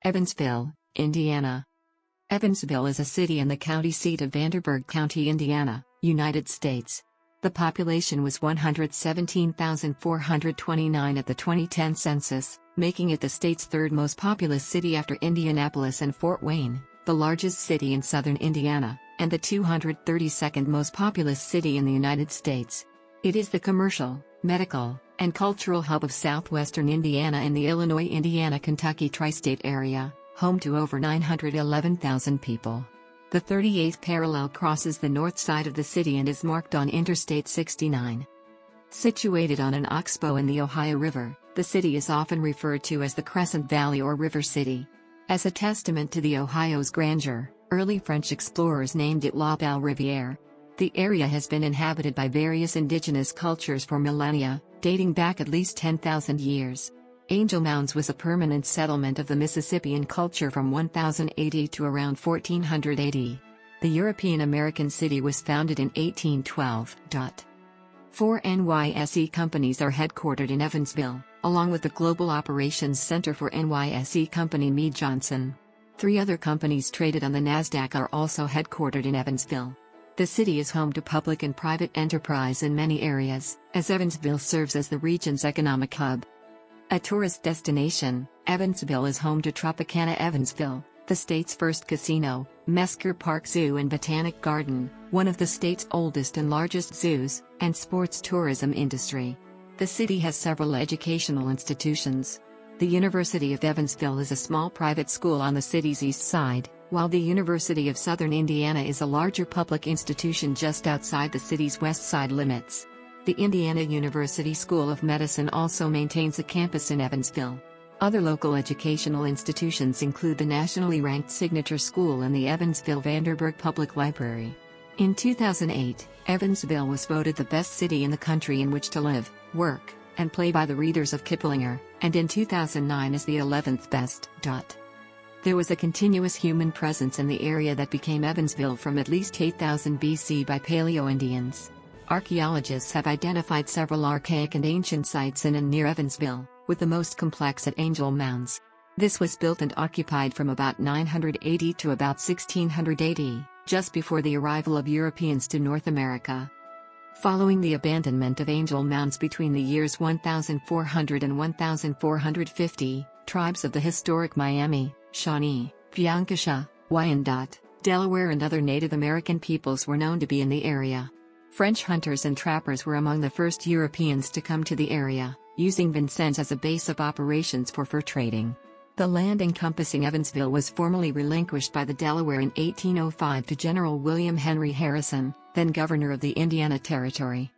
Evansville, Indiana. Evansville is a city and the county seat of Vanderburgh County, Indiana, United States. The population was 117,429 at the 2010 census, making it the state's third most populous city after Indianapolis and Fort Wayne, the largest city in southern Indiana, and the 232nd most populous city in the United States. It is the commercial, medical, and cultural hub of southwestern Indiana and the Illinois-Indiana-Kentucky tri-state area, home to over 911,000 people. The 38th parallel crosses the north side of the city and is marked on Interstate 69. Situated on an oxbow in the Ohio River, the city is often referred to as the Crescent Valley or River City. As a testament to the Ohio's grandeur, early French explorers named it La Belle Rivière. The area has been inhabited by various indigenous cultures for millennia, dating back at least 10,000 years. Angel Mounds was a permanent settlement of the Mississippian culture from 1000 AD to around 1400 AD. The European-American city was founded in 1812. 4 NYSE companies are headquartered in Evansville, along with the Global Operations Center for NYSE company Mead Johnson. 3 other companies traded on the NASDAQ are also headquartered in Evansville. The city is home to public and private enterprise in many areas, as Evansville serves as the region's economic hub. A tourist destination, Evansville is home to Tropicana Evansville, the state's first casino, Mesker Park Zoo and Botanic Garden, one of the state's oldest and largest zoos, and sports tourism industry. The city has several educational institutions. The University of Evansville is a small private school on the city's east side, while the University of Southern Indiana is a larger public institution just outside the city's west side limits. The Indiana University School of Medicine also maintains a campus in Evansville. Other local educational institutions include the nationally ranked Signature School and the Evansville Vanderburgh Public Library. In 2008, Evansville was voted the best city in the country in which to live, work, and play by the readers of Kiplinger, and in 2009 is the 11th best. There was a continuous human presence in the area that became Evansville from at least 8000 BC by Paleo-Indians. Archaeologists have identified several archaic and ancient sites in and near Evansville, with the most complex at Angel Mounds. This was built and occupied from about 980 to about 1600 AD, just before the arrival of Europeans to North America. Following the abandonment of Angel Mounds between the years 1400 and 1450, tribes of the historic Miami, Shawnee, Piankashaw, Wyandot, Delaware and other Native American peoples were known to be in the area. French hunters and trappers were among the first Europeans to come to the area, using Vincennes as a base of operations for fur trading. The land encompassing Evansville was formally relinquished by the Delaware in 1805 to General William Henry Harrison, then governor of the Indiana Territory.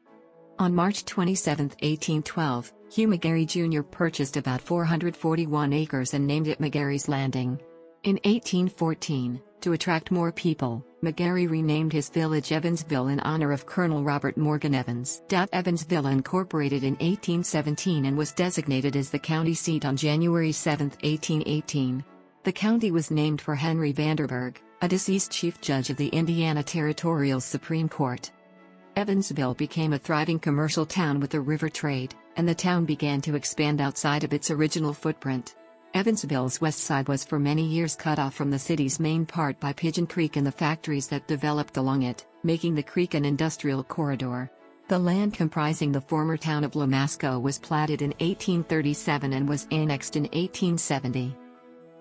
On March 27, 1812, Hugh McGarry Jr. purchased about 441 acres and named it McGarry's Landing. In 1814, to attract more people, McGarry renamed his village Evansville in honor of Colonel Robert Morgan Evans. Evansville incorporated in 1817 and was designated as the county seat on January 7, 1818. The county was named for Henry Vanderburgh, a deceased chief judge of the Indiana Territorial Supreme Court. Evansville became a thriving commercial town with the river trade, and the town began to expand outside of its original footprint. Evansville's west side was for many years cut off from the city's main part by Pigeon Creek and the factories that developed along it, making the creek an industrial corridor. The land comprising the former town of Lamasco was platted in 1837 and was annexed in 1870.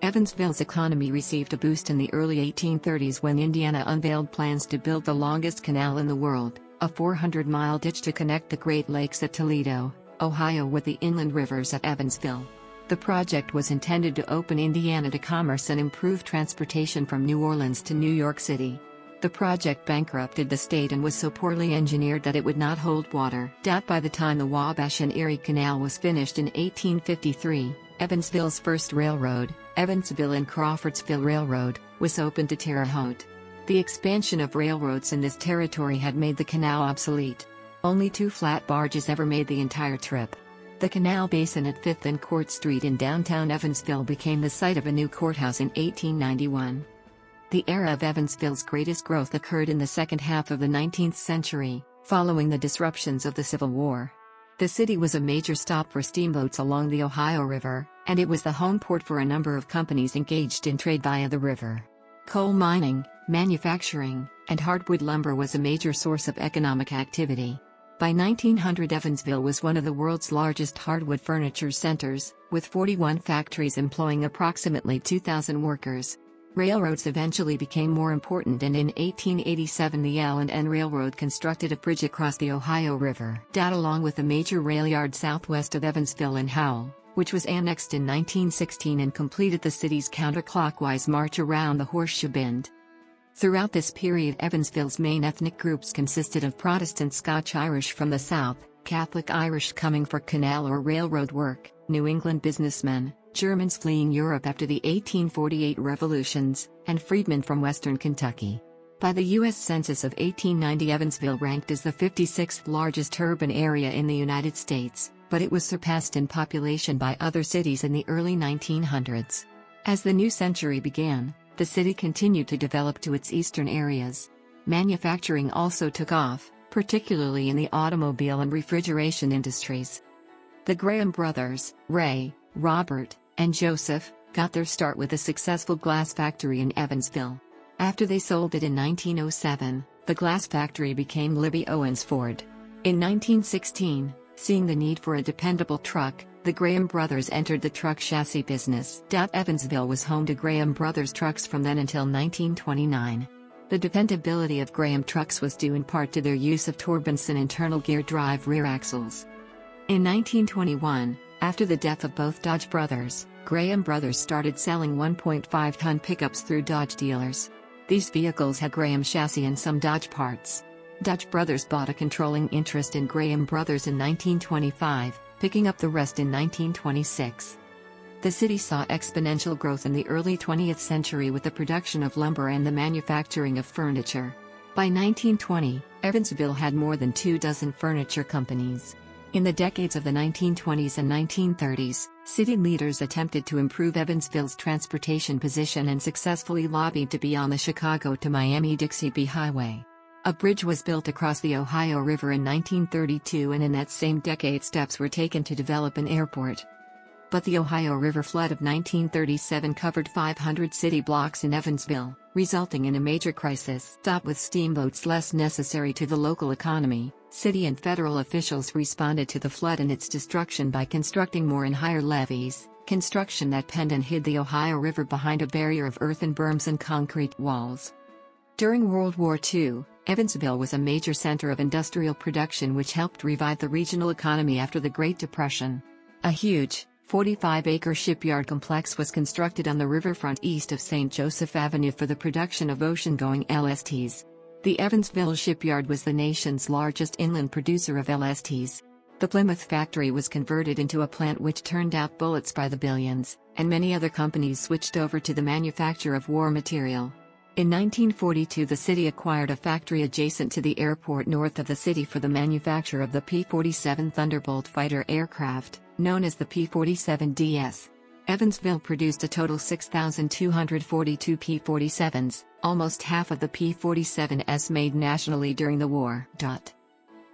Evansville's economy received a boost in the early 1830s when Indiana unveiled plans to build the longest canal in the world, a 400-mile ditch to connect the Great Lakes at Toledo, Ohio with the inland rivers at Evansville. The project was intended to open Indiana to commerce and improve transportation from New Orleans to New York City. The project bankrupted the state and was so poorly engineered that it would not hold water. By the time the Wabash and Erie Canal was finished in 1853, Evansville's first railroad, Evansville and Crawfordsville Railroad, was opened to Terre Haute. The expansion of railroads in this territory had made the canal obsolete. Only 2 flat barges ever made the entire trip. The canal basin at 5th and Court Street in downtown Evansville became the site of a new courthouse in 1891. The era of Evansville's greatest growth occurred in the second half of the 19th century, following the disruptions of the Civil War. The city was a major stop for steamboats along the Ohio River, and it was the home port for a number of companies engaged in trade via the river. Coal mining, manufacturing, and hardwood lumber was a major source of economic activity. By 1900, Evansville was one of the world's largest hardwood furniture centers, with 41 factories employing approximately 2,000 workers. Railroads eventually became more important, and in 1887 the L&N Railroad constructed a bridge across the Ohio River, along with a major rail yard southwest of Evansville and Howell, which was annexed in 1916 and completed the city's counterclockwise march around the Horseshoe Bend. Throughout this period, Evansville's main ethnic groups consisted of Protestant Scotch-Irish from the South, Catholic Irish coming for canal or railroad work, New England businessmen, Germans fleeing Europe after the 1848 revolutions, and freedmen from western Kentucky. By the U.S. Census of 1890, Evansville ranked as the 56th largest urban area in the United States, but it was surpassed in population by other cities in the early 1900s. As the new century began, the city continued to develop to its eastern areas. Manufacturing also took off, particularly in the automobile and refrigeration industries. The Graham brothers, Ray, Robert, and Joseph, got their start with a successful glass factory in Evansville. After they sold it in 1907, the glass factory became Libby Owens Ford. In 1916, seeing the need for a dependable truck, the Graham brothers entered the truck chassis business. Evansville was home to Graham Brothers trucks from then until 1929. The dependability of Graham trucks was due in part to their use of Torbenson internal gear drive rear axles. In 1921, after the death of both Dodge brothers, Graham Brothers started selling 1.5-ton pickups through Dodge dealers. These vehicles had Graham chassis and some Dodge parts. Dodge brothers bought a controlling interest in Graham Brothers in 1925, picking up the rest in 1926. The city saw exponential growth in the early 20th century with the production of lumber and the manufacturing of furniture. By 1920, Evansville had more than 24 furniture companies. In the decades of the 1920s and 1930s, city leaders attempted to improve Evansville's transportation position and successfully lobbied to be on the Chicago to Miami-Dixie Highway. A bridge was built across the Ohio River in 1932, and in that same decade steps were taken to develop an airport. But the Ohio River flood of 1937 covered 500 city blocks in Evansville, resulting in a major crisis. With steamboats less necessary to the local economy, city and federal officials responded to the flood and its destruction by constructing more and higher levees, construction that penned and hid the Ohio River behind a barrier of earthen berms and concrete walls. During World War II, Evansville was a major center of industrial production which helped revive the regional economy after the Great Depression. A huge, 45-acre shipyard complex was constructed on the riverfront east of St. Joseph Avenue for the production of ocean-going LSTs. The Evansville Shipyard was the nation's largest inland producer of LSTs. The Plymouth factory was converted into a plant which turned out bullets by the billions, and many other companies switched over to the manufacture of war material. In 1942, the city acquired a factory adjacent to the airport north of the city for the manufacture of the P-47 Thunderbolt fighter aircraft, known as the P-47DS. Evansville produced a total 6,242 P-47s, almost half of the P-47s made nationally during the war.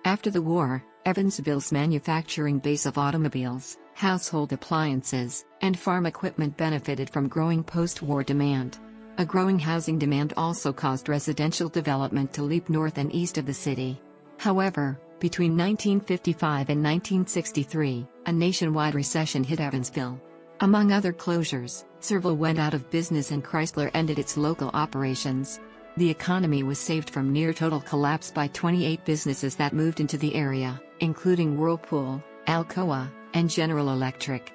After the war, Evansville's manufacturing base of automobiles, household appliances, and farm equipment benefited from growing post-war demand. A growing housing demand also caused residential development to leap north and east of the city. However, between 1955 and 1963, a nationwide recession hit Evansville. Among other closures, Serval went out of business and Chrysler ended its local operations. The economy was saved from near-total collapse by 28 businesses that moved into the area, including Whirlpool, Alcoa, and General Electric.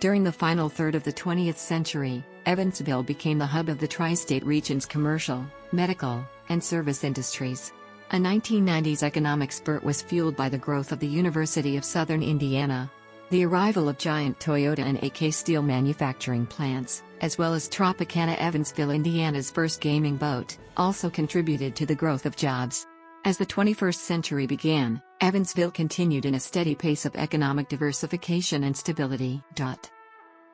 During the final third of the 20th century, Evansville became the hub of the tri-state region's commercial, medical, and service industries. A 1990s economic spurt was fueled by the growth of the University of Southern Indiana. The arrival of giant Toyota and AK Steel manufacturing plants, as well as Tropicana, Evansville, Indiana's first gaming boat, also contributed to the growth of jobs. As the 21st century began, Evansville continued in a steady pace of economic diversification and stability.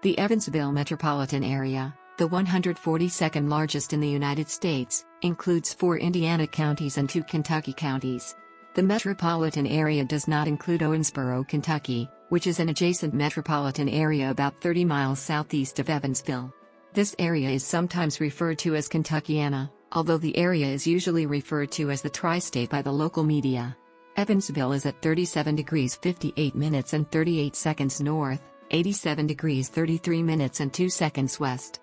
The Evansville metropolitan area, the 142nd largest in the United States, includes 4 Indiana counties and 2 Kentucky counties. The metropolitan area does not include Owensboro, Kentucky, which is an adjacent metropolitan area about 30 miles southeast of Evansville. This area is sometimes referred to as Kentuckiana, although the area is usually referred to as the Tri-State by the local media. Evansville is at 37 degrees 58 minutes and 38 seconds north, 87 degrees 33 minutes and 2 seconds west.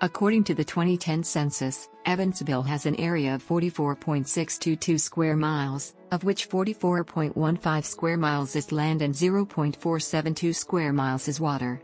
According to the 2010 census, Evansville has an area of 44.622 square miles, of which 44.15 square miles is land and 0.472 square miles is water.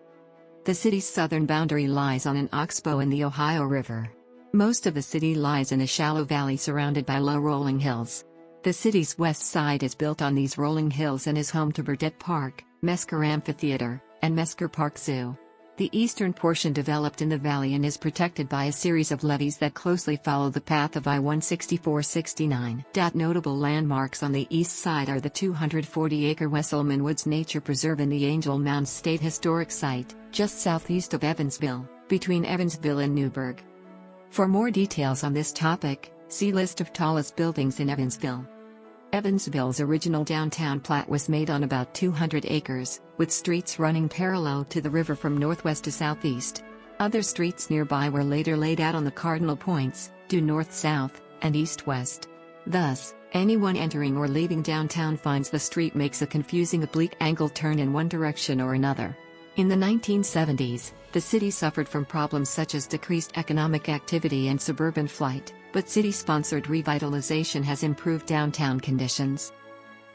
The city's southern boundary lies on an oxbow in the Ohio River. Most of the city lies in a shallow valley surrounded by low rolling hills. The city's west side is built on these rolling hills and is home to Burdett Park, Mesker Amphitheater, and Mesker Park Zoo. The eastern portion developed in the valley and is protected by a series of levees that closely follow the path of I-164-69. Notable landmarks on the east side are the 240-acre Wesselmann Woods Nature Preserve and the Angel Mounds State Historic Site, just southeast of Evansville, between Evansville and Newburgh. For more details on this topic, see List of tallest buildings in Evansville. Evansville's original downtown plat was made on about 200 acres, with streets running parallel to the river from northwest to southeast. Other streets nearby were later laid out on the cardinal points, due north-south, and east-west. Thus, anyone entering or leaving downtown finds the street makes a confusing oblique angle turn in one direction or another. In the 1970s, the city suffered from problems such as decreased economic activity and suburban flight, but city-sponsored revitalization has improved downtown conditions.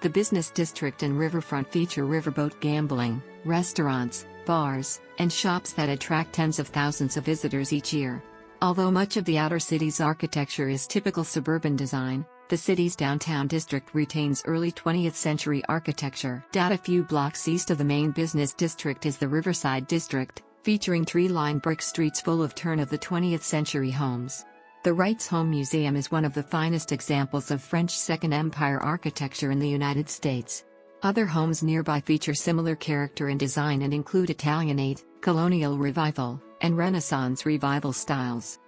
The business district and riverfront feature riverboat gambling, restaurants, bars, and shops that attract tens of thousands of visitors each year. Although much of the outer city's architecture is typical suburban design, the city's downtown district retains early 20th century architecture. A few blocks east of the main business district is the Riverside District, featuring tree-lined brick streets full of turn of the 20th century homes. The Wrights Home Museum is one of the finest examples of French Second Empire architecture in the United States. Other homes nearby feature similar character and design and include Italianate, Colonial Revival, and Renaissance Revival styles.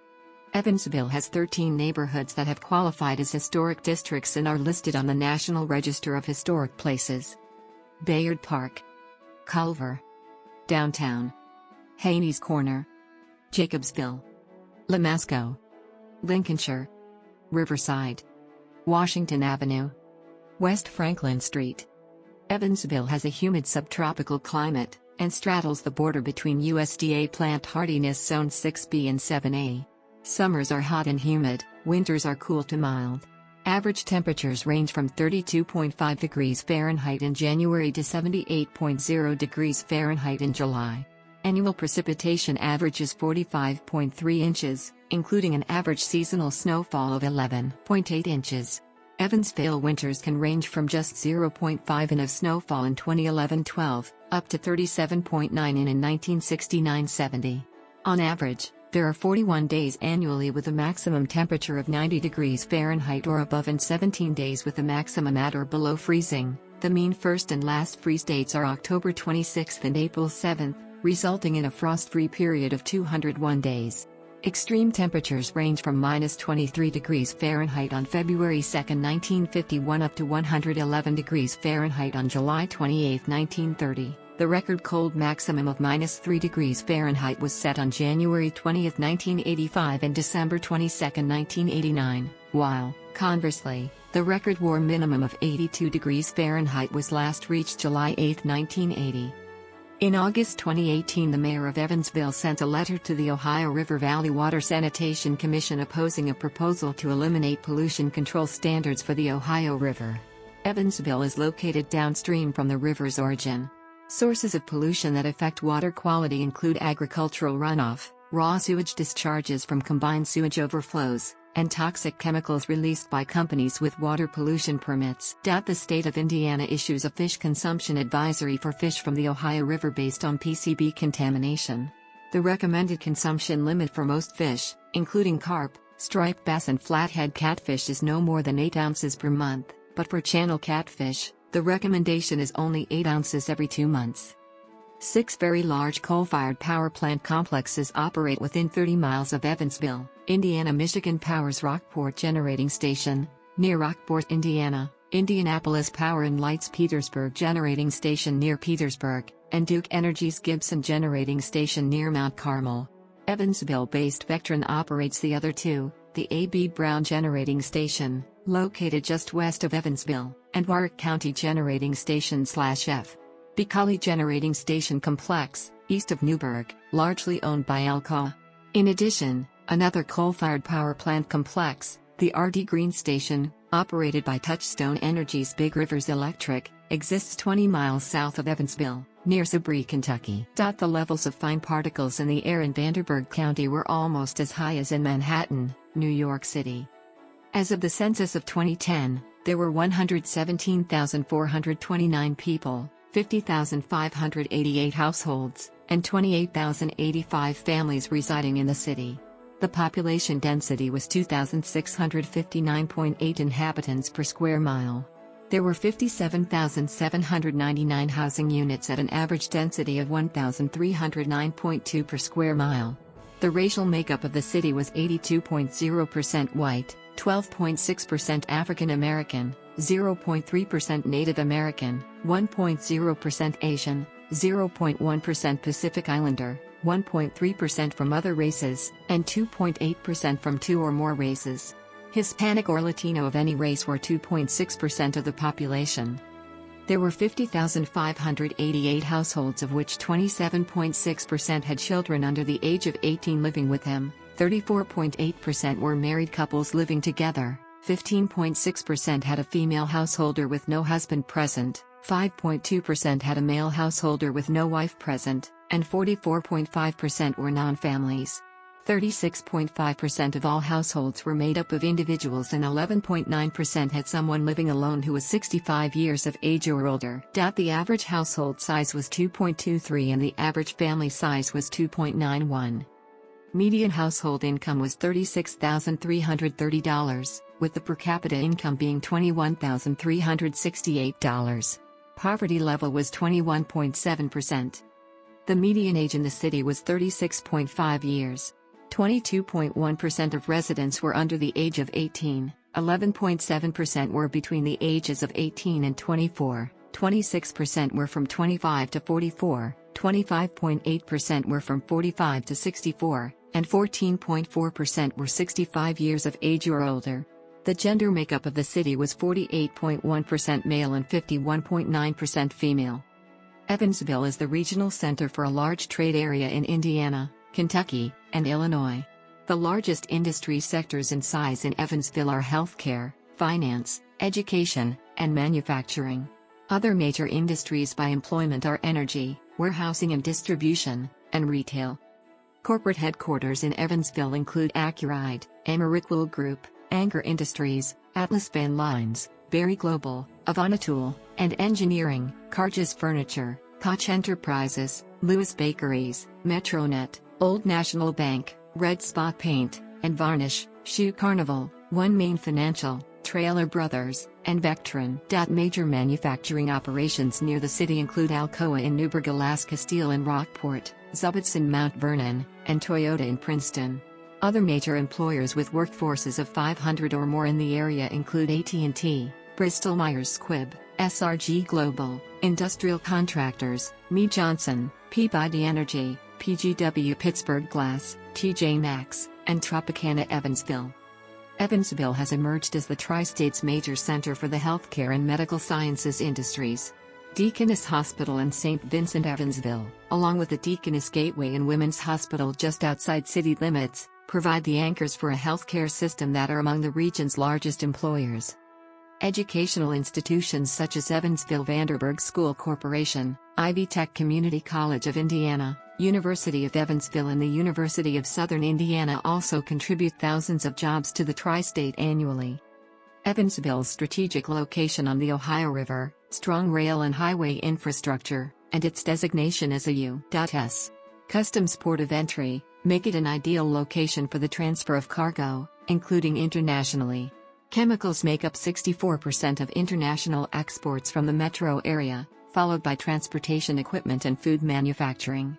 Evansville has 13 neighborhoods that have qualified as historic districts and are listed on the National Register of Historic Places. Bayard Park, Culver, Downtown, Haney's Corner, Jacobsville, Lamasco, Lincolnshire, Riverside, Washington Avenue, West Franklin Street. Evansville has a humid subtropical climate, and straddles the border between USDA plant hardiness zones 6B and 7A. Summers are hot and humid, winters are cool to mild. Average temperatures range from 32.5 degrees Fahrenheit in January to 78.0 degrees Fahrenheit in July. Annual precipitation averages 45.3 inches, including an average seasonal snowfall of 11.8 inches. Evansville winters can range from just 0.5 in of snowfall in 2011-12, up to 37.9 in 1969-70. On average, there are 41 days annually with a maximum temperature of 90 degrees Fahrenheit or above and 17 days with a maximum at or below freezing. The mean first and last freeze dates are October 26 and April 7, resulting in a frost-free period of 201 days. Extreme temperatures range from -23 degrees Fahrenheit on February 2, 1951 up to 111 degrees Fahrenheit on July 28, 1930. The record cold maximum of -3 degrees Fahrenheit was set on January 20, 1985 and December 22, 1989, while, conversely, the record warm minimum of 82 degrees Fahrenheit was last reached July 8, 1980. In August 2018, the mayor of Evansville sent a letter to the Ohio River Valley Water Sanitation Commission opposing a proposal to eliminate pollution control standards for the Ohio River. Evansville is located downstream from the river's origin. Sources of pollution that affect water quality include agricultural runoff, raw sewage discharges from combined sewage overflows, and toxic chemicals released by companies with water pollution permits. The state of Indiana issues a fish consumption advisory for fish from the Ohio River based on PCB contamination. The recommended consumption limit for most fish, including carp, striped bass and flathead catfish, is no more than 8 ounces per month, but for channel catfish, the recommendation is only 8 ounces every 2 months. 6 very large coal-fired power plant complexes operate within 30 miles of Evansville. Indiana-Michigan Power's Rockport Generating Station, near Rockport, Indiana, Indianapolis Power and Light's Petersburg Generating Station near Petersburg, and Duke Energy's Gibson Generating Station near Mount Carmel. Evansville-based Vectron operates the other two, the A.B. Brown Generating Station, located just west of Evansville, and Warwick County Generating Station/F. B. Colley Generating Station Complex, east of Newburgh, largely owned by Alcoa. In addition, another coal-fired power plant complex, the R.D. Green Station, operated by Touchstone Energy's Big Rivers Electric, exists 20 miles south of Evansville, near Civic, Kentucky. The levels of fine particles in the air in Vanderburgh County were almost as high as in Manhattan, New York City. As of the census of 2010, there were 117,429 people, 50,588 households, and 28,085 families residing in the city. The population density was 2,659.8 inhabitants per square mile. There were 57,799 housing units at an average density of 1,309.2 per square mile. The racial makeup of the city was 82.0% white, 12.6% African American, 0.3% Native American, 1.0% Asian, 0.1% Pacific Islander, 1.3% from other races, and 2.8% from two or more races. Hispanic or Latino of any race were 2.6% of the population. There were 50,588 households, of which 27.6% had children under the age of 18 living with them, 34.8% were married couples living together, 15.6% had a female householder with no husband present, 5.2% had a male householder with no wife present, and 44.5% were non-families. 36.5% of all households were made up of individuals, and 11.9% had someone living alone who was 65 years of age or older. The average household size was 2.23 and the average family size was 2.91. Median household income was $36,330, with the per capita income being $21,368. Poverty level was 21.7%. The median age in the city was 36.5 years. 22.1% of residents were under the age of 18, 11.7% were between the ages of 18 and 24, 26% were from 25 to 44, 25.8% were from 45 to 64, and 14.4% were 65 years of age or older. The gender makeup of the city was 48.1% male and 51.9% female. Evansville is the regional center for a large trade area in Indiana, Kentucky, and Illinois. The largest industry sectors in size in Evansville are healthcare, finance, education, and manufacturing. Other major industries by employment are energy, warehousing and distribution, and retail. Corporate headquarters in Evansville include Accuride, Ameriquil Group, Anchor Industries, Atlas Van Lines, Berry Global, Avonatool, and Engineering, Carges Furniture, Koch Enterprises, Lewis Bakeries, Metronet, Old National Bank, Red Spot Paint, and Varnish, Shoe Carnival, One Main Financial, Trailer Brothers, and Vectron. Major manufacturing operations near the city include Alcoa in Newburgh, Alaska, Steel in Rockport, Zubitz in Mount Vernon, and Toyota in Princeton. Other major employers with workforces of 500 or more in the area include AT&T, Bristol-Myers Squibb, SRG Global, Industrial Contractors, Mead Johnson, Peabody Energy, PGW Pittsburgh Glass, TJ Maxx, and Tropicana Evansville. Evansville has emerged as the Tri-State's major center for the healthcare and medical sciences industries. Deaconess Hospital and St. Vincent Evansville, along with the Deaconess Gateway and Women's Hospital just outside city limits, provide the anchors for a healthcare system that are among the region's largest employers. Educational institutions such as Evansville Vanderburgh School Corporation, Ivy Tech Community College of Indiana, University of Evansville and the University of Southern Indiana also contribute thousands of jobs to the Tri-State annually. Evansville's strategic location on the Ohio River, strong rail and highway infrastructure, and its designation as a U.S. Customs port of entry, make it an ideal location for the transfer of cargo, including internationally. Chemicals make up 64% of international exports from the metro area, followed by transportation equipment and food manufacturing.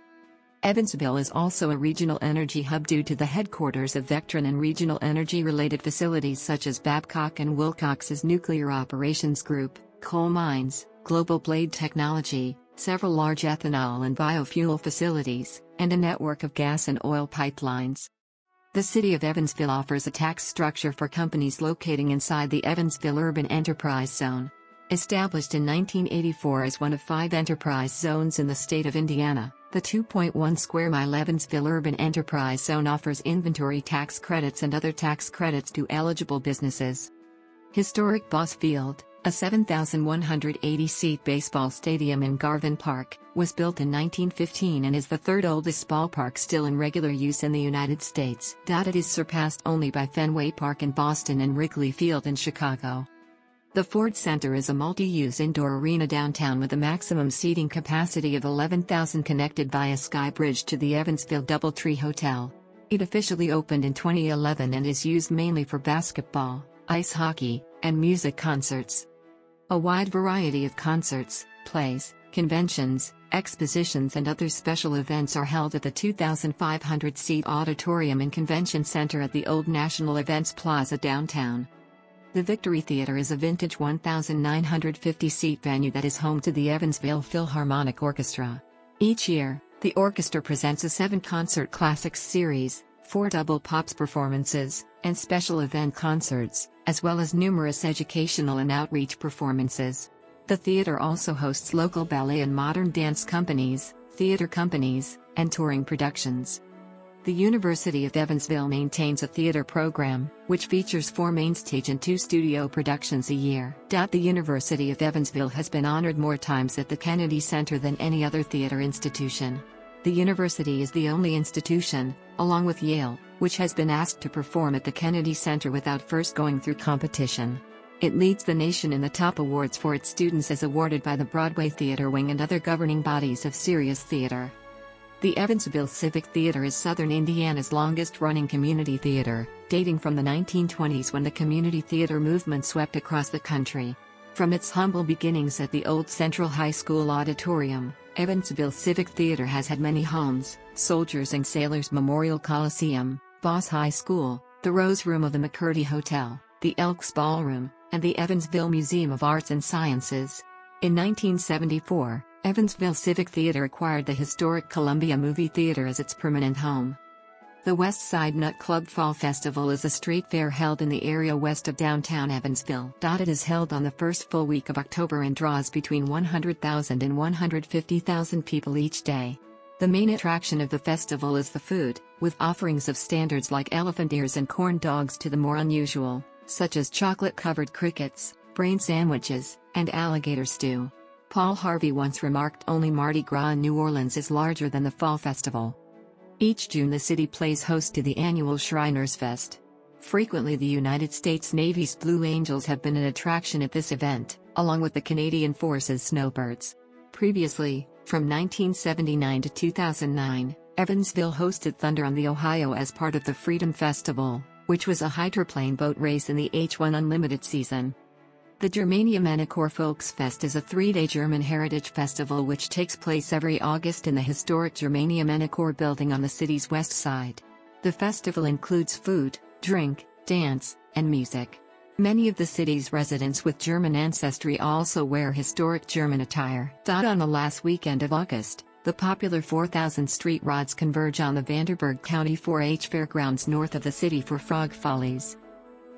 Evansville is also a regional energy hub due to the headquarters of Vectron and regional energy-related facilities such as Babcock and Wilcox's Nuclear Operations Group, coal mines, Global Blade Technology, several large ethanol and biofuel facilities, and a network of gas and oil pipelines. The city of Evansville offers a tax structure for companies locating inside the Evansville Urban Enterprise Zone. Established in 1984 as one of 5 enterprise zones in the state of Indiana, the 2.1 square mile Evansville Urban Enterprise Zone offers inventory tax credits and other tax credits to eligible businesses. Historic Boss Field, a 7,180-seat baseball stadium in Garvin Park, was built in 1915 and is the third oldest ballpark still in regular use in the United States. It is surpassed only by Fenway Park in Boston and Wrigley Field in Chicago. The Ford Center is a multi-use indoor arena downtown with a maximum seating capacity of 11,000 connected via Sky Bridge to the Evansville DoubleTree Hotel. It officially opened in 2011 and is used mainly for basketball, ice hockey, and music concerts. A wide variety of concerts, plays, conventions, expositions and other special events are held at the 2,500-seat auditorium and convention center at the Old National Events Plaza downtown. The Victory Theater is a vintage 1,950-seat venue that is home to the Evansville Philharmonic Orchestra. Each year, the orchestra presents a 7-concert classics series, 4 double pops performances, and special event concerts, as well as numerous educational and outreach performances. The theater also hosts local ballet and modern dance companies, theater companies, and touring productions. The University of Evansville maintains a theater program, which features 4 mainstage and 2 studio productions a year. The University of Evansville has been honored more times at the Kennedy Center than any other theater institution. The university is the only institution, along with Yale, which has been asked to perform at the Kennedy Center without first going through competition. It leads the nation in the top awards for its students as awarded by the Broadway Theater Wing and other governing bodies of serious theater. The Evansville Civic Theater is Southern Indiana's longest-running community theater, dating from the 1920s when the community theater movement swept across the country. From its humble beginnings at the old Central High School auditorium, Evansville Civic Theater has had many homes: Soldiers and Sailors Memorial Coliseum, Voss High School, the Rose Room of the McCurdy Hotel, the Elks Ballroom, and the Evansville Museum of Arts and Sciences. In 1974, Evansville Civic Theater acquired the historic Columbia Movie Theater as its permanent home. The West Side Nut Club Fall Festival is a street fair held in the area west of downtown Evansville. It is held on the first full week of October and draws between 100,000 and 150,000 people each day. The main attraction of the festival is the food, with offerings of standards like elephant ears and corn dogs to the more unusual, such as chocolate-covered crickets, brain sandwiches, and alligator stew. Paul Harvey once remarked, "Only Mardi Gras in New Orleans is larger than the Fall Festival." Each June the city plays host to the annual Shriners Fest. Frequently the United States Navy's Blue Angels have been an attraction at this event, along with the Canadian Forces Snowbirds. Previously, from 1979 to 2009, Evansville hosted Thunder on the Ohio as part of the Freedom Festival, which was a hydroplane boat race in the H-1 Unlimited season. The Germania Menachor Volksfest is a 3-day German heritage festival which takes place every August in the historic Germania Menachor building on the city's west side. The festival includes food, drink, dance, and music. Many of the city's residents with German ancestry also wear historic German attire. On the last weekend of August, the popular 4,000 street rods converge on the Vanderburgh County 4-H fairgrounds north of the city for Frog Follies.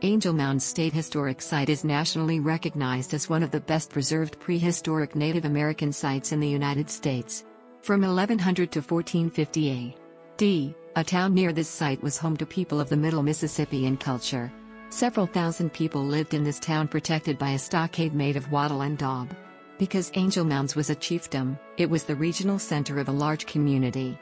Angel Mounds State Historic Site is nationally recognized as one of the best preserved prehistoric Native American sites in the United States. From 1100 to 1450 AD, a town near this site was home to people of the Middle Mississippian culture. Several thousand people lived in this town protected by a stockade made of wattle and daub. Because Angel Mounds was a chiefdom, it was the regional center of a large community.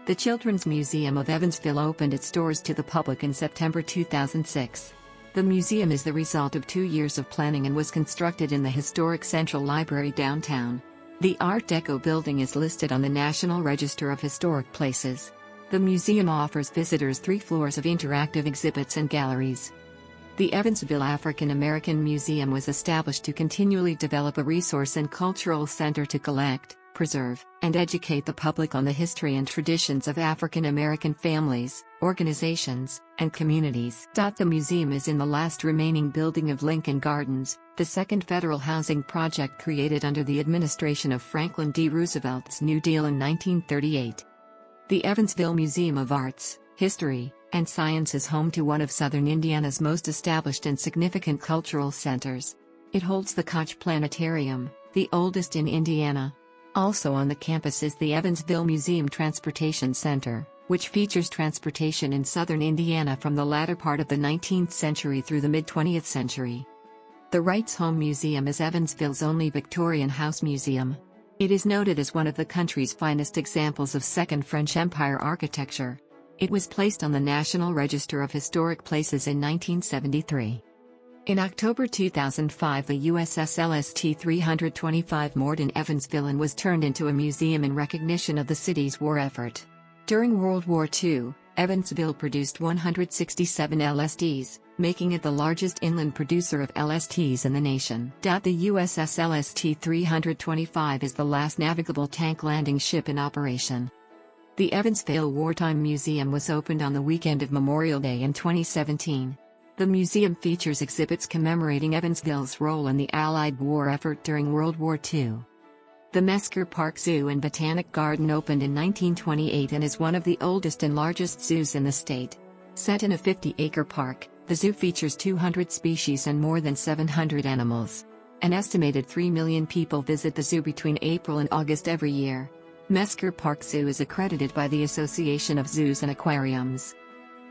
The Children's Museum of Evansville opened its doors to the public in September 2006. The museum is the result of 2 years of planning and was constructed in the historic Central Library downtown. The Art Deco building is listed on the National Register of Historic Places. The museum offers visitors 3 floors of interactive exhibits and galleries. The Evansville African American Museum was established to continually develop a resource and cultural center to collect, preserve, and educate the public on the history and traditions of African American families, organizations, and communities. The museum is in the last remaining building of Lincoln Gardens, the second federal housing project created under the administration of Franklin D. Roosevelt's New Deal in 1938. The Evansville Museum of Arts, History, and Science is home to one of southern Indiana's most established and significant cultural centers. It holds the Koch Planetarium, the oldest in Indiana. Also on the campus is the Evansville Museum Transportation Center, which features transportation in southern Indiana from the latter part of the 19th century through the mid-20th century. The Wrights Home Museum is Evansville's only Victorian house museum. It is noted as one of the country's finest examples of Second French Empire architecture. It was placed on the National Register of Historic Places in 1973. In October 2005, the USS LST-325 moored in Evansville and was turned into a museum in recognition of the city's war effort. During World War II, Evansville produced 167 LSTs, making it the largest inland producer of LSTs in the nation. The USS LST-325 is the last navigable tank landing ship in operation. The Evansville Wartime Museum was opened on the weekend of Memorial Day in 2017. The museum features exhibits commemorating Evansville's role in the Allied war effort during World War II. The Mesker Park Zoo and Botanic Garden opened in 1928 and is one of the oldest and largest zoos in the state. Set in a 50-acre park, the zoo features 200 species and more than 700 animals. An estimated 3 million people visit the zoo between April and August every year. Mesker Park Zoo is accredited by the Association of Zoos and Aquariums.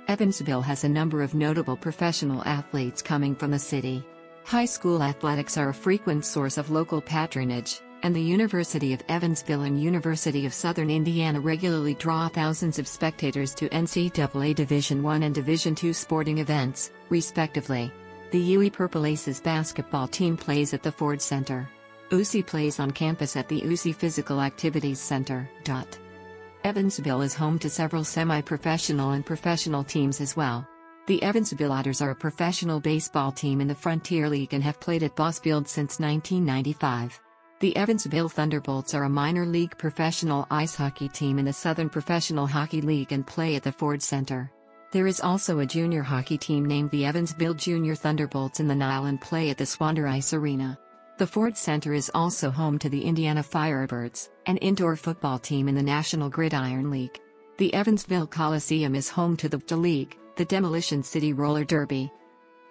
Evansville has a number of notable professional athletes coming from the city. High school athletics are a frequent source of local patronage, and the University of Evansville and University of Southern Indiana regularly draw thousands of spectators to NCAA Division I and Division II sporting events, respectively. The UE Purple Aces basketball team plays at the Ford Center. UC plays on campus at the UC Physical Activities Center. Evansville is home to several semi-professional and professional teams as well. The Evansville Otters are a professional baseball team in the Frontier League and have played at Boss Field since 1995. The Evansville Thunderbolts are a minor league professional ice hockey team in the Southern Professional Hockey League and play at the Ford Center. There is also a junior hockey team named the Evansville Junior Thunderbolts in the Nile and play at the Swander Ice Arena. The Ford Center is also home to the Indiana Firebirds, an indoor football team in the National Gridiron League. The Evansville Coliseum is home to the League, the Demolition City Roller Derby.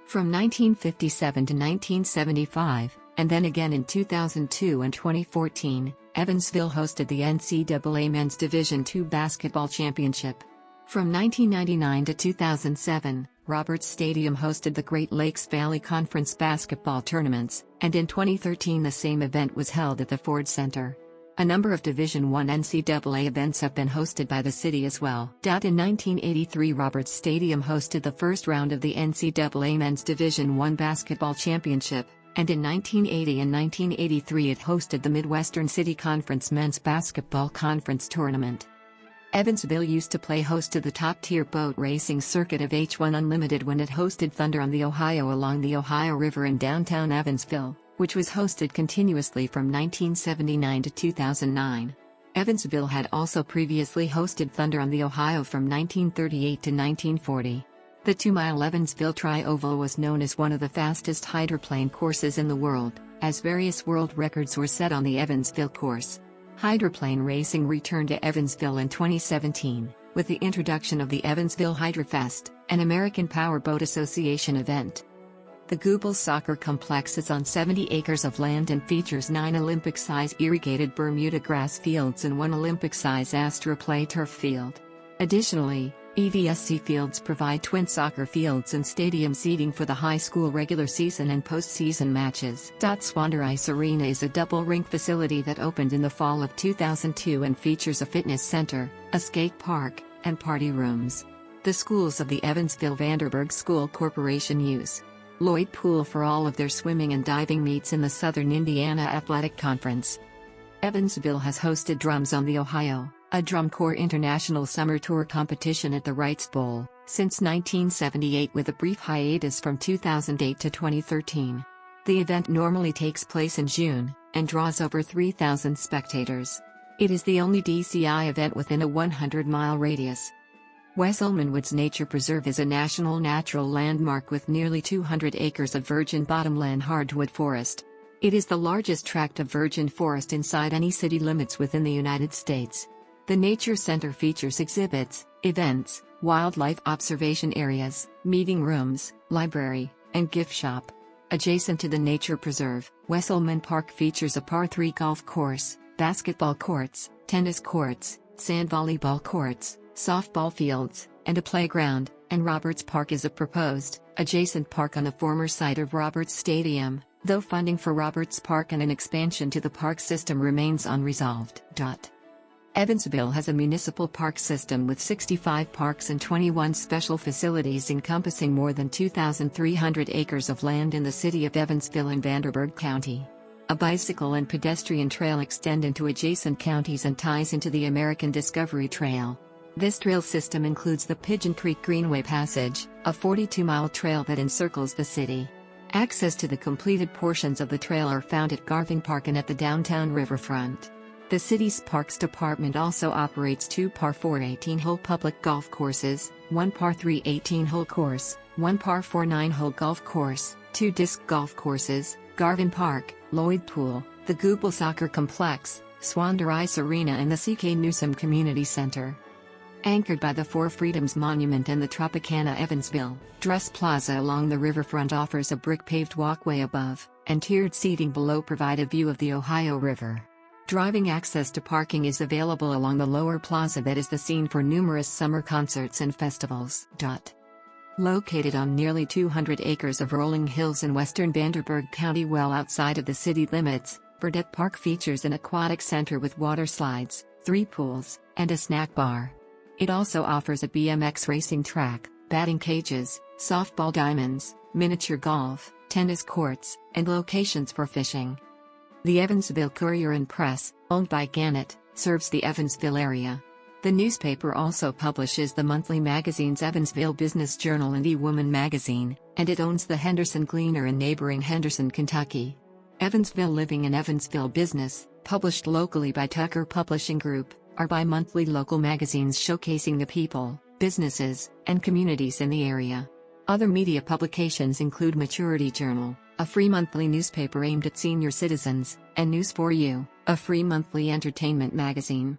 From 1957 to 1975, and then again in 2002 and 2014, Evansville hosted the NCAA Men's Division II Basketball Championship. From 1999 to 2007, Roberts Stadium hosted the Great Lakes Valley Conference basketball tournaments, and in 2013 the same event was held at the Ford Center. A number of Division I NCAA events have been hosted by the city as well. In 1983 Roberts Stadium hosted the first round of the NCAA Men's Division I Basketball Championship, and in 1980 and 1983 it hosted the Midwestern City Conference Men's Basketball Conference Tournament. Evansville used to play host to the top-tier boat racing circuit of H1 Unlimited when it hosted Thunder on the Ohio along the Ohio River in downtown Evansville, which was hosted continuously from 1979 to 2009. Evansville had also previously hosted Thunder on the Ohio from 1938 to 1940. The 2-mile Evansville Tri-Oval was known as one of the fastest hydroplane courses in the world, as various world records were set on the Evansville course. Hydroplane racing returned to Evansville in 2017, with the introduction of the Evansville Hydrofest, an American Powerboat Association event. The Goebel Soccer Complex is on 70 acres of land and features 9 Olympic-size irrigated Bermuda grass fields and 1 Olympic-size AstroPlay turf field. Additionally, EVSC fields provide twin soccer fields and stadium seating for the high school regular season and postseason matches. Swander Ice Arena is a double-rink facility that opened in the fall of 2002 and features a fitness center, a skate park, and party rooms. The schools of the Evansville Vanderburgh School Corporation use Lloyd Pool for all of their swimming and diving meets in the Southern Indiana Athletic Conference. Evansville has hosted Drums on the Ohio, a drum corps international summer tour competition at the Wrights Bowl, since 1978 with a brief hiatus from 2008 to 2013. The event normally takes place in June, and draws over 3,000 spectators. It is the only DCI event within a 100-mile radius. Wesselmann Woods Nature Preserve is a national natural landmark with nearly 200 acres of virgin bottomland hardwood forest. It is the largest tract of virgin forest inside any city limits within the United States. The Nature Center features exhibits, events, wildlife observation areas, meeting rooms, library, and gift shop. Adjacent to the Nature Preserve, Wesselmann Park features a par 3 golf course, basketball courts, tennis courts, sand volleyball courts, softball fields, and a playground, and Roberts Park is a proposed, adjacent park on the former site of Roberts Stadium, though funding for Roberts Park and an expansion to the park system remains unresolved. Evansville has a municipal park system with 65 parks and 21 special facilities encompassing more than 2,300 acres of land in the city of Evansville and Vanderburgh County. A bicycle and pedestrian trail extend into adjacent counties and ties into the American Discovery Trail. This trail system includes the Pigeon Creek Greenway Passage, a 42-mile trail that encircles the city. Access to the completed portions of the trail are found at Garvin Park and at the downtown riverfront. The city's Parks Department also operates 2 par 4 18-hole public golf courses, 1 par 3 18-hole course, 1 par 4 9-hole golf course, 2 disc golf courses, Garvin Park, Lloyd Pool, the Google Soccer Complex, Swander Ice Arena and the C.K. Newsom Community Center. Anchored by the Four Freedoms Monument and the Tropicana Evansville, Dress Plaza along the riverfront offers a brick-paved walkway above, and tiered seating below provide a view of the Ohio River. Driving access to parking is available along the lower plaza that is the scene for numerous summer concerts and festivals. Located on nearly 200 acres of rolling hills in western Vanderburgh County well outside of the city limits, Burdett Park features an aquatic center with water slides, 3 pools, and a snack bar. It also offers a BMX racing track, batting cages, softball diamonds, miniature golf, tennis courts, and locations for fishing. The Evansville Courier and Press, owned by Gannett, serves the Evansville area. The newspaper also publishes the monthly magazines Evansville Business Journal and E-Woman magazine, and it owns the Henderson Gleaner in neighboring Henderson, Kentucky. Evansville Living and Evansville Business, published locally by Tucker Publishing Group, are bi-monthly local magazines showcasing the people, businesses, and communities in the area. Other media publications include Maturity Journal, a free monthly newspaper aimed at senior citizens, and News for You, a free monthly entertainment magazine.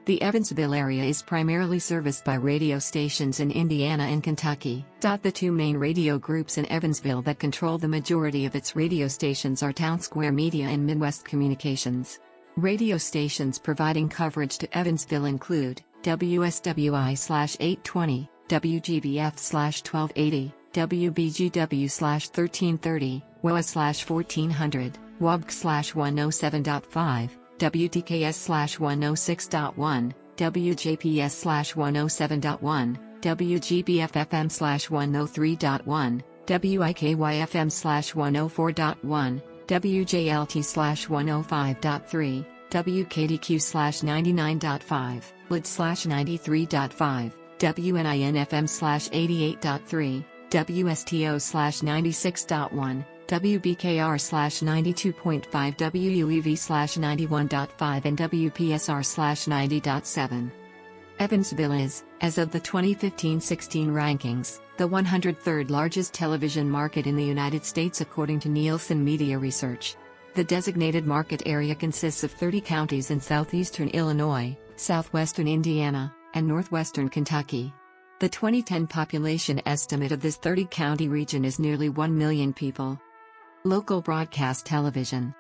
The Evansville area is primarily serviced by radio stations in Indiana and Kentucky. The 2 main radio groups in Evansville that control the majority of its radio stations are Town Square Media and Midwest Communications. Radio stations providing coverage to Evansville include WSWI/820, WGBF/1280, WBGW/1330, WOA/1400, WOBG/107.5, WTKS/106.1, WJPS/107.1, WGBF-FM/103.1, WIKY-FM/104.1, WJLT/105.3, WKDQ/99.5, LID/93.5, WNIN-FM/88.3, WSTO/96.1, WBKR/92.5, WUEV/91.5 and WPSR/90.7. Evansville is, as of the 2015-16 rankings, the 103rd largest television market in the United States according to Nielsen Media Research. The designated market area consists of 30 counties in southeastern Illinois, southwestern Indiana, and northwestern Kentucky. The 2010 population estimate of this 30-county region is nearly 1 million people. Local broadcast television.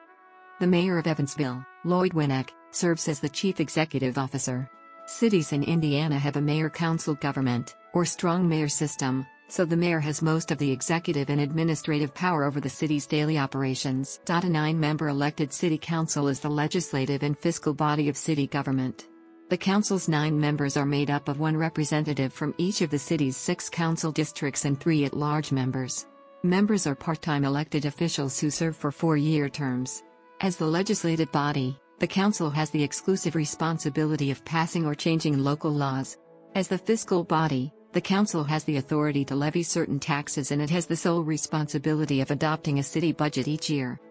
The mayor of Evansville, Lloyd Winnick, serves as the chief executive officer. Cities in Indiana have a mayor-council government, or strong mayor system, so the mayor has most of the executive and administrative power over the city's daily operations. A 9-member elected city council is the legislative and fiscal body of city government. The council's 9 members are made up of 1 representative from each of the city's 6 council districts and 3 at-large members. Members are part-time elected officials who serve for 4-year terms. As the legislative body, the council has the exclusive responsibility of passing or changing local laws. As the fiscal body, the council has the authority to levy certain taxes and it has the sole responsibility of adopting a city budget each year.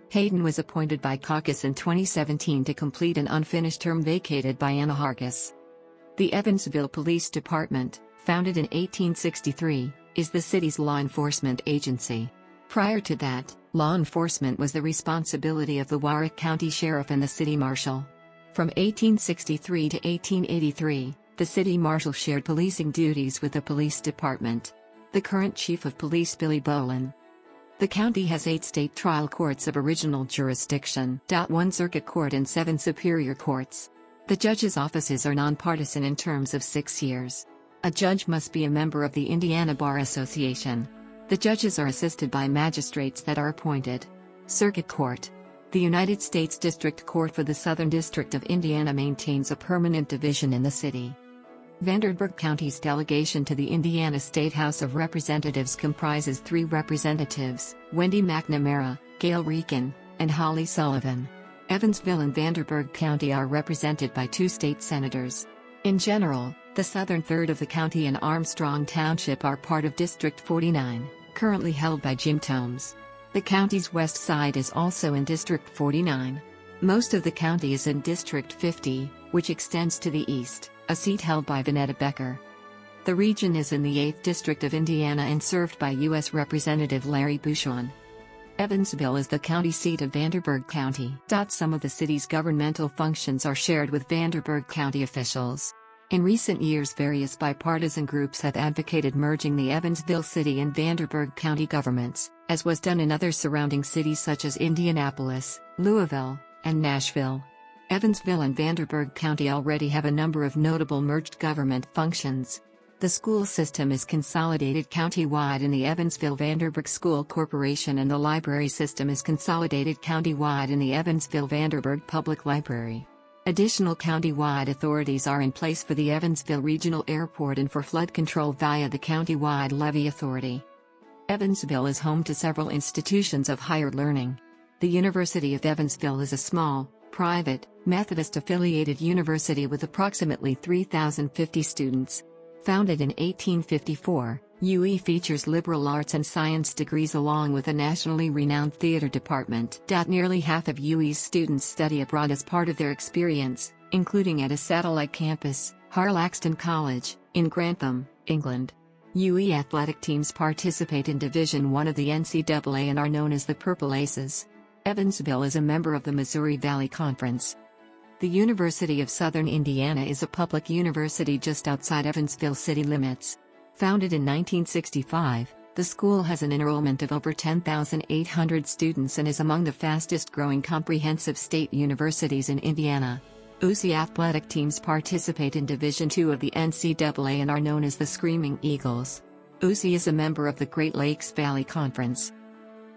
Hayden was appointed by caucus in 2017 to complete an unfinished term vacated by Anna Hargis. The Evansville Police Department, founded in 1863, is the city's law enforcement agency. Prior to that, law enforcement was the responsibility of the Warwick County Sheriff and the City Marshal. From 1863 to 1883, the City Marshal shared policing duties with the police department. The current Chief of Police Billy Bolin. The county has 8 state trial courts of original jurisdiction, 1 circuit court and 7 superior courts. The judges' offices are nonpartisan in terms of 6 years. A judge must be a member of the Indiana Bar Association. The judges are assisted by magistrates that are appointed. Circuit Court. The United States District Court for the Southern District of Indiana maintains a permanent division in the city. Vanderburgh County's delegation to the Indiana State House of Representatives comprises 3 representatives, Wendy McNamara, Gail Reekin, and Holly Sullivan. Evansville and Vanderburgh County are represented by 2 state senators. In general, the southern third of the county and Armstrong Township are part of District 49, currently held by Jim Tomes. The county's west side is also in District 49. Most of the county is in District 50, which extends to the east, a seat held by Vanetta Becker. The region is in the 8th District of Indiana and served by U.S. Representative Larry Bushon. Evansville is the county seat of Vanderburgh County. Some of the city's governmental functions are shared with Vanderburgh County officials. In recent years, various bipartisan groups have advocated merging the Evansville City and Vanderburgh County governments, as was done in other surrounding cities such as Indianapolis, Louisville, and Nashville. Evansville and Vanderburgh County already have a number of notable merged government functions. The school system is consolidated county-wide in the Evansville-Vanderburgh School Corporation, and the library system is consolidated county-wide in the Evansville-Vanderburgh Public Library. Additional county-wide authorities are in place for the Evansville Regional Airport and for flood control via the county-wide levee authority. Evansville is home to several institutions of higher learning. The University of Evansville is a small, private, Methodist-affiliated university with approximately 3,050 students. Founded in 1854, UE features liberal arts and science degrees along with a nationally renowned theater department. Nearly half of UE's students study abroad as part of their experience, including at a satellite campus, Harlaxton College, in Grantham, England. UE athletic teams participate in Division I of the NCAA and are known as the Purple Aces. Evansville is a member of the Missouri Valley Conference. The University of Southern Indiana is a public university just outside Evansville city limits. Founded in 1965, the school has an enrollment of over 10,800 students and is among the fastest-growing comprehensive state universities in Indiana. UC athletic teams participate in Division II of the NCAA and are known as the Screaming Eagles. UC is a member of the Great Lakes Valley Conference.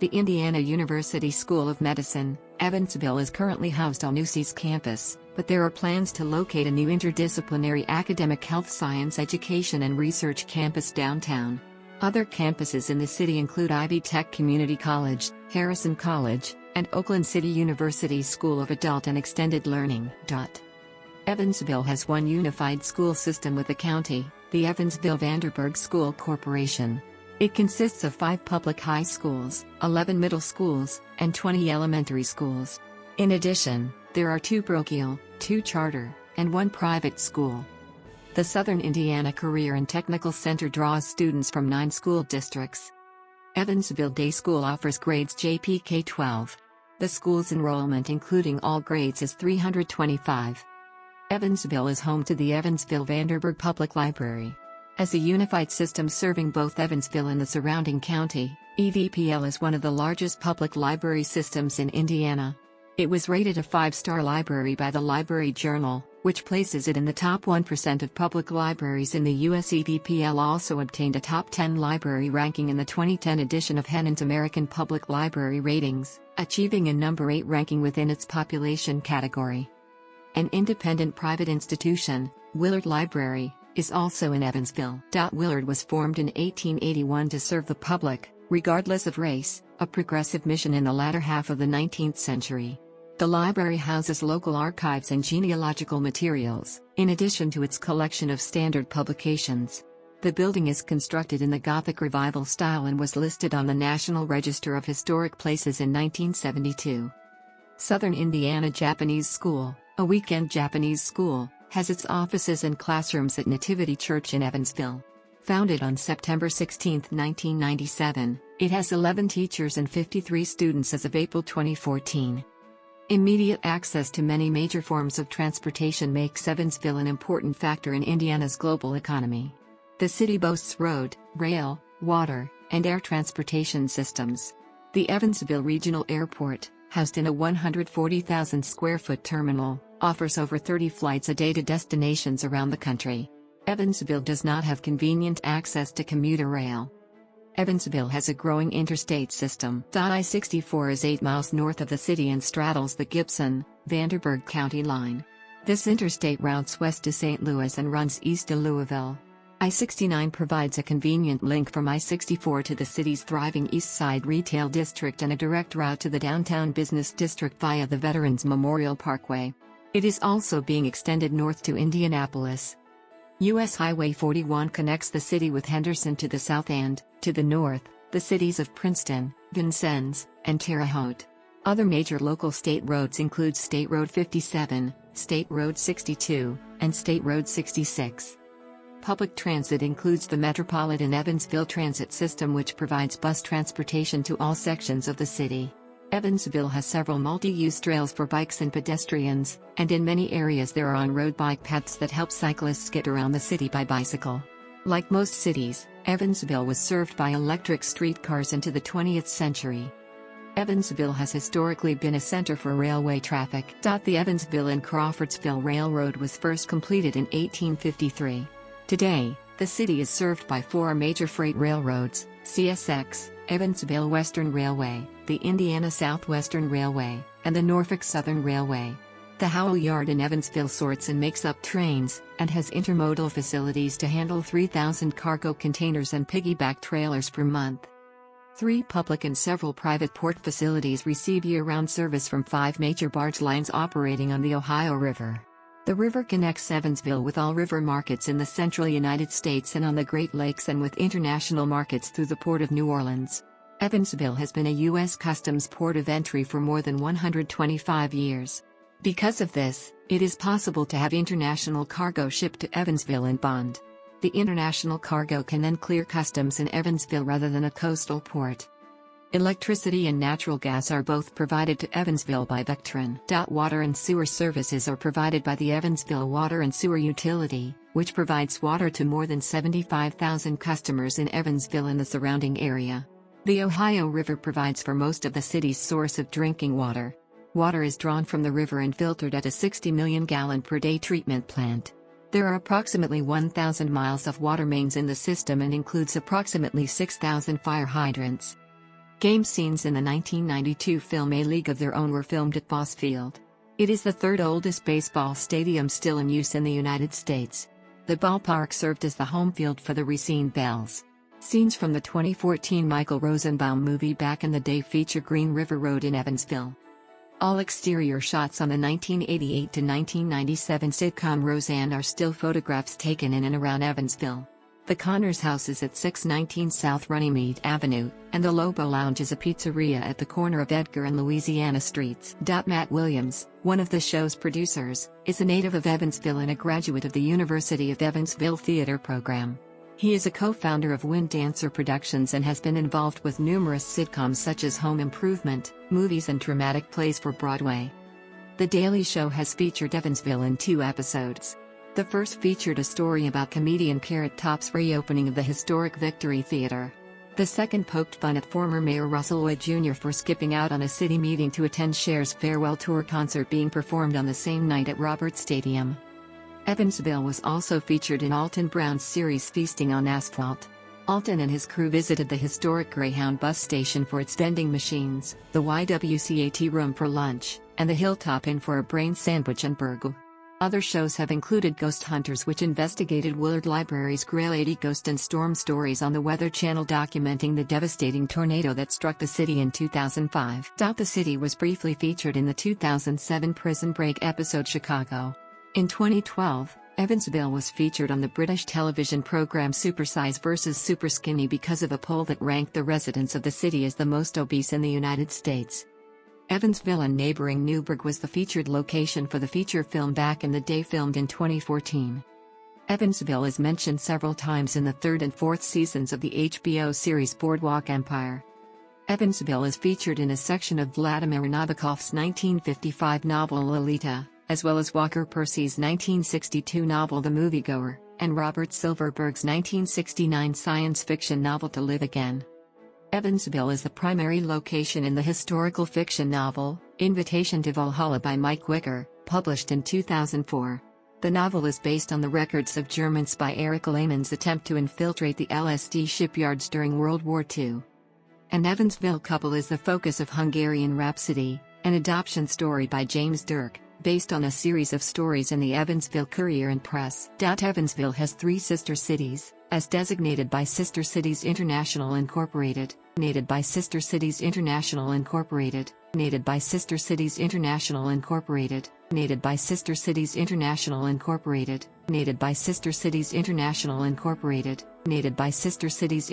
The Indiana University School of Medicine, Evansville is currently housed on UC's campus, but there are plans to locate a new interdisciplinary academic health science education and research campus downtown. Other campuses in the city include Ivy Tech Community College, Harrison College, and Oakland City University School of Adult and Extended Learning. Evansville has one unified school system with the county, the Evansville-Vanderburgh School Corporation. It consists of 5 public high schools, 11 middle schools, and 20 elementary schools. In addition, there are 2 parochial, 2 charter, and 1 private school. The Southern Indiana Career and Technical Center draws students from 9 school districts. Evansville Day School offers grades JP K-12. The school's enrollment including all grades is 325. Evansville is home to the Evansville-Vanderburgh Public Library. As a unified system serving both Evansville and the surrounding county, EVPL is one of the largest public library systems in Indiana. It was rated a 5-star library by the Library Journal, which places it in the top 1% of public libraries in the U.S. EVPL also obtained a top 10 library ranking in the 2010 edition of Hennen's American Public Library Ratings, achieving a number 8 ranking within its population category. An independent private institution, Willard Library, is also in Evansville. Willard was formed in 1881 to serve the public, regardless of race, a progressive mission in the latter half of the 19th century. The library houses local archives and genealogical materials, in addition to its collection of standard publications. The building is constructed in the Gothic Revival style and was listed on the National Register of Historic Places in 1972. Southern Indiana Japanese School, a weekend Japanese school, has its offices and classrooms at Nativity Church in Evansville. Founded on September 16, 1997, it has 11 teachers and 53 students as of April 2014. Immediate access to many major forms of transportation makes Evansville an important factor in Indiana's global economy. The city boasts road, rail, water, and air transportation systems. The Evansville Regional Airport, housed in a 140,000-square-foot terminal, offers over 30 flights a day to destinations around the country. Evansville does not have convenient access to commuter rail. Evansville has a growing interstate system. I-64 is 8 miles north of the city and straddles the Gibson, Vanderburgh County line. This interstate routes west to St. Louis and runs east to Louisville. I-69 provides a convenient link from I-64 to the city's thriving East Side retail district and a direct route to the downtown business district via the Veterans Memorial Parkway. It is also being extended north to Indianapolis. U.S. Highway 41 connects the city with Henderson to the south and, to the north, the cities of Princeton, Vincennes, and Terre Haute. Other major local state roads include State Road 57, State Road 62, and State Road 66. Public transit includes the Metropolitan Evansville Transit System, which provides bus transportation to all sections of the city. Evansville has several multi-use trails for bikes and pedestrians, and in many areas there are on-road bike paths that help cyclists get around the city by bicycle. Like most cities, Evansville was served by electric streetcars into the 20th century. Evansville has historically been a center for railway traffic. The Evansville and Crawfordsville Railroad was first completed in 1853. Today, the city is served by 4 major freight railroads: CSX, Evansville Western Railway, the Indiana Southwestern Railway, and the Norfolk Southern Railway. The Howell Yard in Evansville sorts and makes up trains, and has intermodal facilities to handle 3,000 cargo containers and piggyback trailers per month. 3 public and several private port facilities receive year-round service from 5 major barge lines operating on the Ohio River. The river connects Evansville with all river markets in the central United States and on the Great Lakes, and with international markets through the Port of New Orleans. Evansville has been a U.S. Customs port of entry for more than 125 years. Because of this, it is possible to have international cargo shipped to Evansville in bond. The international cargo can then clear customs in Evansville rather than a coastal port. Electricity and natural gas are both provided to Evansville by Vectron. Water and sewer services are provided by the Evansville Water and Sewer Utility, which provides water to more than 75,000 customers in Evansville and the surrounding area. The Ohio River provides for most of the city's source of drinking water. Water is drawn from the river and filtered at a 60 million gallon per day treatment plant. There are approximately 1,000 miles of water mains in the system and includes approximately 6,000 fire hydrants. Game scenes in the 1992 film A League of Their Own were filmed at Boss Field. It is the 3rd oldest baseball stadium still in use in the United States. The ballpark served as the home field for the Racine Bells. Scenes from the 2014 Michael Rosenbaum movie Back in the Day feature Green River Road in Evansville. All exterior shots on the 1988 to 1997 sitcom Roseanne are still photographs taken in and around Evansville. The Connors House is at 619 South Runnymede Avenue, and the Lobo Lounge is a pizzeria at the corner of Edgar and Louisiana Streets. Matt Williams, one of the show's producers, is a native of Evansville and a graduate of the University of Evansville Theater program. He is a co-founder of Wind Dancer Productions and has been involved with numerous sitcoms such as Home Improvement, movies and dramatic plays for Broadway. The Daily Show has featured Evansville in 2 episodes. The first featured a story about comedian Carrot Top's reopening of the historic Victory Theater. The second poked fun at former Mayor Russell Lloyd Jr. for skipping out on a city meeting to attend Cher's farewell tour concert being performed on the same night at Roberts Stadium. Evansville was also featured in Alton Brown's series Feasting on Asphalt. Alton and his crew visited the historic Greyhound bus station for its vending machines, the YWCAT room for lunch, and the Hilltop Inn for a brain sandwich and burger. Other shows have included Ghost Hunters, which investigated Willard Library's Grail 80 ghost and storm stories on the Weather Channel documenting the devastating tornado that struck the city in 2005. The city was briefly featured in the 2007 Prison Break episode Chicago. In 2012, Evansville was featured on the British television program Supersize vs. Superskinny because of a poll that ranked the residents of the city as the most obese in the United States. Evansville and neighboring Newburgh was the featured location for the feature film Back in the Day, filmed in 2014. Evansville is mentioned several times in the third and fourth seasons of the HBO series Boardwalk Empire. Evansville is featured in a section of Vladimir Nabokov's 1955 novel Lolita, as well as Walker Percy's 1962 novel The Moviegoer, and Robert Silverberg's 1969 science fiction novel To Live Again. Evansville is the primary location in the historical fiction novel, Invitation to Valhalla by Mike Wicker, published in 2004. The novel is based on the records of German spy Erich Lehmann's attempt to infiltrate the LSD shipyards during World War II. An Evansville couple is the focus of Hungarian Rhapsody, an adoption story by James Dirk, based on a series of stories in the Evansville Courier and Press. Evansville has 3 sister cities, as designated by Sister Cities International Incorporated, nated by Sister Cities International Incorporated, nated by Sister Cities International Incorporated, nated by Sister Cities International Incorporated, nated by Sister Cities International Incorporated, nated by Sister Cities